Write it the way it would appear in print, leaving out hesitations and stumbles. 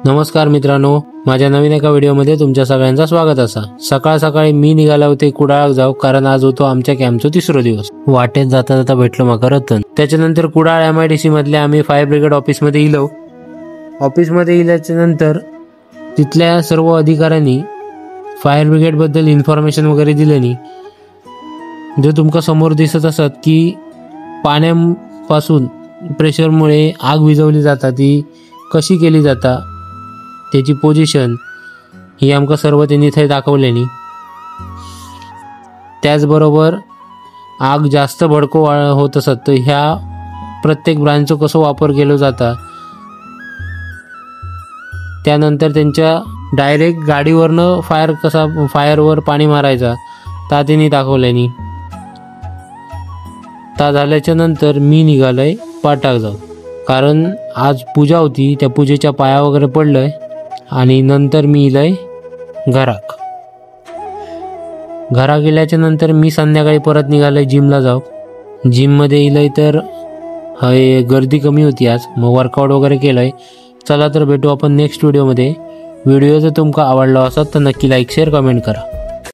नमस्कार मित्रांनो, माझ्या नवीन एका व्हिडिओमध्ये तुमच्या सगळ्यांचं स्वागत असा। सकाळ सकाळी मी निघाला होते कुडाळ जाऊ, कारण आज होतो आमच्या कॅम्पचा तिसरा दिवस। वाटेत जाता जाता भेटलो माका रतन। त्याच्यानंतर कुडाळ MIDC मधल्या आम्ही फायर ब्रिगेड ऑफिस मध्ये इलो। ऑफिस मध्ये इल्याच्या नंतर तिथल्या सर्व अधिकाऱ्यांनी फायर ब्रिगेड बद्दल इन्फॉर्मेशन वगैरे दिलेनी। जे तुमका समोर दिसत असत की पाण्यापासून प्रेशरमुळे आग विझवली जाता, ती कशी केली जाता, त्याची पोझिशन ही आमका सर्व त्यांनी इथे दाखवलेनी। त्याचबरोबर आग जास्त भडको होत असत तर ह्या प्रत्येक ब्रांचचा कसं वापर केला जाता, त्यानंतर त्यांच्या डायरेक्ट गाडीवरनं फायरवर पाणी मारायचा ता त्यांनी दाखवलेनी। ता झाल्याच्या नंतर मी निघालोय पाटाक जाऊ, कारण आज पूजा होती। त्या पूजेच्या पाया वगैरे पडलंय आणि नंतर मी इलय घराक गेल्याच्या नंतर मी संध्याकाळी परत निघालोय जिमला जाऊ। जिम मध्ये इलय तर गर्दी कमी होती आज, मग वर्कआउट वगैरे केलंय। चला तर भेटू आपण नेक्स्ट व्हिडिओमध्ये। व्हिडिओ जर तुमका आवडला असेल तर नक्की लाईक शेअर कमेंट करा।